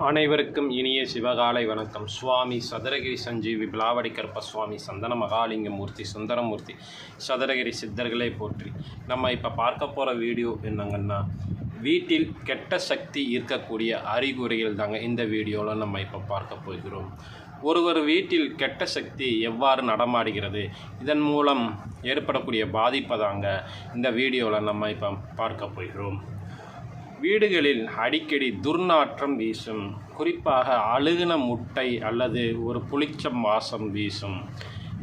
அனைவருக்கும் இனிய சிவகாலை வணக்கம். சுவாமி சதுரகிரி சஞ்சீவி பிலாவடி கருப்ப சுவாமி சந்தன மகாலிங்கமூர்த்தி சுந்தரமூர்த்தி சதுரகிரி சித்தர்களை போற்றி. நம்ம இப்போ பார்க்க போகிற வீடியோ என்னங்கன்னா, வீட்டில் கெட்ட சக்தி இருக்கக்கூடிய அறிகுறிகள் தாங்க இந்த வீடியோவில் நம்ம இப்போ பார்க்க போகிறோம். ஒரு வீட்டில் கெட்ட சக்தி எவ்வாறு நடமாடுகிறது, இதன் மூலம் ஏற்படக்கூடிய பாதிப்பை தாங்க இந்த வீடியோவில் நம்ம இப்போ பார்க்க போகிறோம். வீடுகளில் அடிக்கடி துர்நாற்றம் வீசும். குறிப்பாக அழுகின முட்டை அல்லது ஒரு புளிச்சம் வாசம் வீசும்.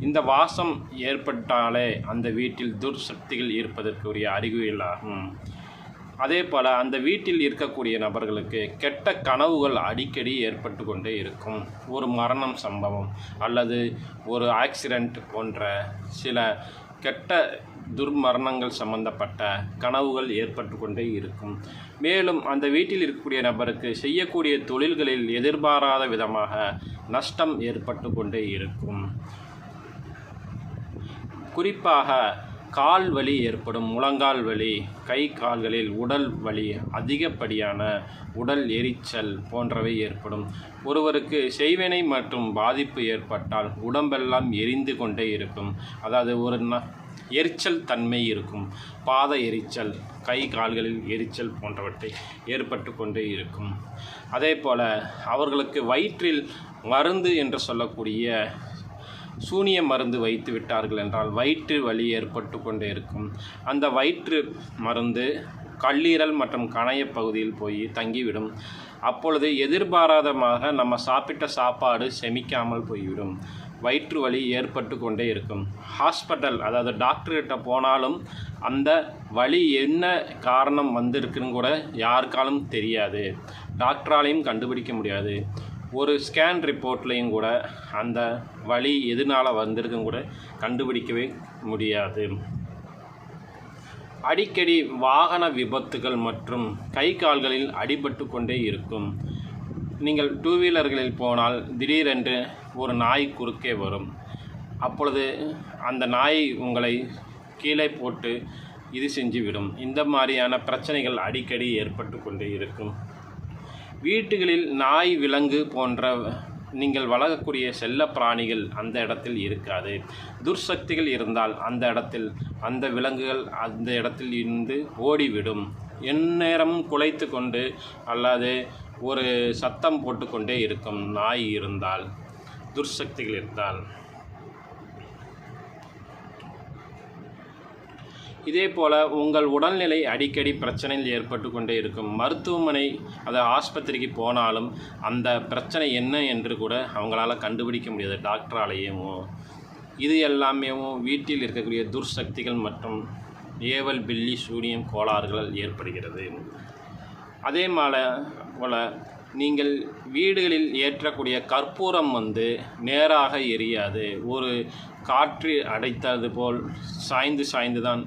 இந்த வாசம் ஏற்பட்டாலே அந்த வீட்டில் துர்சக்திகள் இருப்பதற்குரிய அறிகுறிகளாகும். அதே போல் அந்த வீட்டில் இருக்கக்கூடிய நபர்களுக்கு கெட்ட கனவுகள் அடிக்கடி ஏற்பட்டு கொண்டே இருக்கும். ஒரு மரணம் சம்பவம் அல்லது ஒரு ஆக்சிடெண்ட் போன்ற சில கெட்ட துர்மரணங்கள் சம்பந்தப்பட்ட கனவுகள் ஏற்பட்டு கொண்டே இருக்கும். மேலும் அந்த வீட்டில் இருக்கக்கூடிய நபருக்கு செய்யக்கூடிய தொழில்களில் எதிர்பாராத விதமாக நஷ்டம் ஏற்பட்டு கொண்டே இருக்கும். குறிப்பாக கால் வலி ஏற்படும், முழங்கால் வலி, கை கால்களில் உடல் வலி, அதிகப்படியான உடல் எரிச்சல் போன்றவை ஏற்படும். ஒருவருக்கு செய்வினை மற்றும் பாதிப்பு ஏற்பட்டால் உடம்பெல்லாம் எரிந்து கொண்டே இருக்கும். அதாவது ஒரு எரிச்சல் தன்மை இருக்கும். பாத எரிச்சல், கை கால்களில் எரிச்சல் போன்றவற்றை ஏற்பட்டு கொண்டே இருக்கும். அதே போல் அவர்களுக்கு வயிற்றில் மருந்து என்று சொல்லக்கூடிய சூனிய மருந்து வைத்து விட்டார்கள் என்றால் வயிற்று வலி ஏற்பட்டு கொண்டே இருக்கும். அந்த வயிற்று மருந்து கல்லீரல் மற்றும் கணைய பகுதியில் போய் தங்கிவிடும். அப்பொழுது எதிர்பாராதமாக நம்ம சாப்பிட்ட சாப்பாடு செமிக்காமல் போய்விடும். வயிற்று வலி ஏற்பட்டு கொண்டே இருக்கும். ஹாஸ்பிட்டல், அதாவது டாக்டர்கிட்ட போனாலும் அந்த வலி என்ன காரணம் வந்திருக்குன்னு கூட யாருக்காலும் தெரியாது. டாக்டராலையும் கண்டுபிடிக்க முடியாது. ஒரு ஸ்கேன் ரிப்போர்ட்லேயும் கூட அந்த வலி எதனால் வந்திருக்குன்னு கூட கண்டுபிடிக்கவே முடியாது. அடிக்கடி வாகன விபத்துகள் மற்றும் கை கால்களில் அடிபட்டு கொண்டே இருக்கும். நீங்கள் டூ வீலர்களில் போனால் திடீரென்று ஒரு நாய் குறுக்கே வரும். அப்பொழுது அந்த நாய் உங்களை கீழே போட்டு இது செஞ்சுவிடும். இந்த மாதிரியான பிரச்சனைகள் அடிக்கடி ஏற்பட்டு கொண்டே இருக்கும். வீட்டுகளில் நாய், விலங்கு போன்ற நீங்கள் வளர்க்கக்கூடிய செல்ல பிராணிகள் அந்த இடத்தில் இருக்காது. துர்சக்திகள் இருந்தால் அந்த இடத்தில் அந்த விலங்குகள் அந்த இடத்தில் இருந்து ஓடிவிடும். எந்நேரமும் குலைத்து கொண்டு அல்லது ஒரு சத்தம் போட்டுக்கொண்டே இருக்கும். நாய் இருந்தால், துர்சக்திகள் இருந்தால். இதே போல் உங்கள் உடல்நிலை அடிக்கடி பிரச்சனைகள் ஏற்பட்டு கொண்டே இருக்கும். மருத்துவமனை, அதை ஆஸ்பத்திரிக்கு போனாலும் அந்த பிரச்சனை என்ன என்று கூட அவங்களால கண்டுபிடிக்க முடியாது டாக்டராலேயும். இது எல்லாமே வீட்டில் இருக்கக்கூடிய துர்சக்திகள் மற்றும் ஏவல், பில்லி, சூனியம் கோளாறுகள் ஏற்படுகிறது. அதே போல் நீங்கள் வீடுகளில் ஏற்றக்கூடிய கற்பூரம் நேராக எரியாது. ஒரு காற்று அடைத்தது போல் சாய்ந்து தான்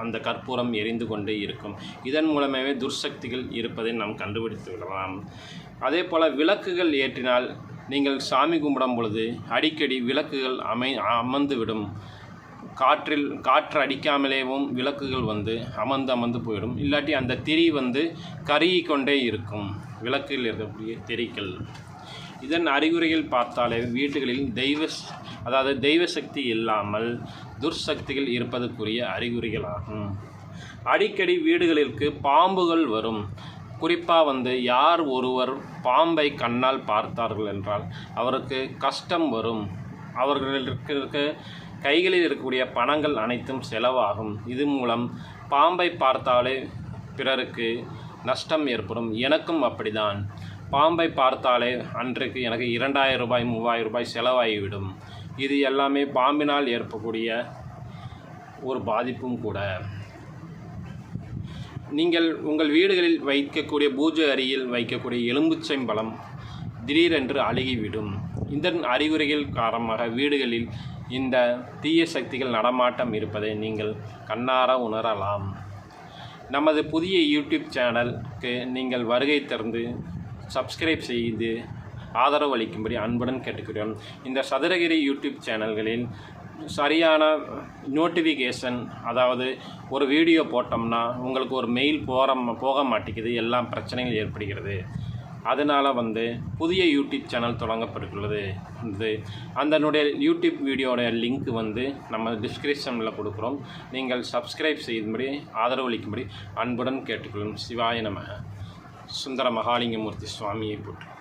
அந்த கற்பூரம் எரிந்து கொண்டே இருக்கும். இதன் மூலமாகவே துர்சக்திகள் இருப்பதை நாம் கண்டுபிடித்து விடலாம். அதே போல் விளக்குகள் ஏற்றினால் நீங்கள் சாமி கும்பிடும் பொழுது அடிக்கடி விளக்குகள் அமர்ந்துவிடும். காற்று அடிக்காமலேயும் விளக்குகள் அமர்ந்து போயிடும். இல்லாட்டி அந்த திரி கருகி கொண்டே இருக்கும். விளக்கில் இருக்கக்கூடிய திரிகள். இதன் அறிகுறிகள் பார்த்தாலே வீடுகளில் தெய்வ சக்தி இல்லாமல் துர்சக்திகள் இருப்பதற்குரிய அறிகுறிகளாகும். அடிக்கடி வீடுகளிற்கு பாம்புகள் வரும். குறிப்பாக யார் ஒருவர் பாம்பை கண்ணால் பார்த்தார்கள் என்றால் அவருக்கு கஷ்டம் வரும். அவர்களுக்கு கைகளில் இருக்கக்கூடிய பணங்கள் அனைத்தும் செலவாகும். இது மூலம் பாம்பை பார்த்தாலே பிறருக்கு நஷ்டம் ஏற்படும். எனக்கும் அப்படிதான். பாம்பை பார்த்தாலே அன்றைக்கு எனக்கு 2000 ரூபாய் 3000 ரூபாய் செலவாகிவிடும். இது எல்லாமே பாம்பினால் ஏற்படக்கூடிய ஒரு பாதிப்பும் கூட. நீங்கள் உங்கள் வீடுகளில் வைக்கக்கூடிய பூஜை அறையில் வைக்கக்கூடிய எலும்புச்சம்பழம் திடீரென்று அழுகிவிடும். இதன் அறிகுறிகள் காரணமாக வீடுகளில் இந்த தீய சக்திகள் நடமாட்டம் இருப்பதை நீங்கள் கண்ணார உணரலாம். நமது புதிய யூடியூப் சேனலுக்கு நீங்கள் வருகை தந்து சப்ஸ்கிரைப் செய்து ஆதரவு அளிக்கும்படி அன்புடன் கேட்டுக்கிறோம். இந்த சதுரகிரி யூடியூப் சேனல்களில் சரியான நோட்டிஃபிகேஷன், அதாவது ஒரு வீடியோ போட்டோம்னா உங்களுக்கு ஒரு மெயில் போக மாட்டேங்குது. எல்லாம் பிரச்சனைகள் ஏற்படுகிறது. அதனால் புதிய யூடியூப் சேனல் தொடங்கப்பட்டுள்ளது. அதனுடைய யூடியூப் வீடியோடைய லிங்க் நம்ம டிஸ்கிரிப்ஷனில் கொடுக்குறோம். நீங்கள் சப்ஸ்கிரைப் செய்யும்படி ஆதரவளிக்கும்படி அன்புடன் கேட்டுக்கொள்ளும். சிவாய நமக. சுந்தர மகாலிங்கமூர்த்தி சுவாமியை போற்று.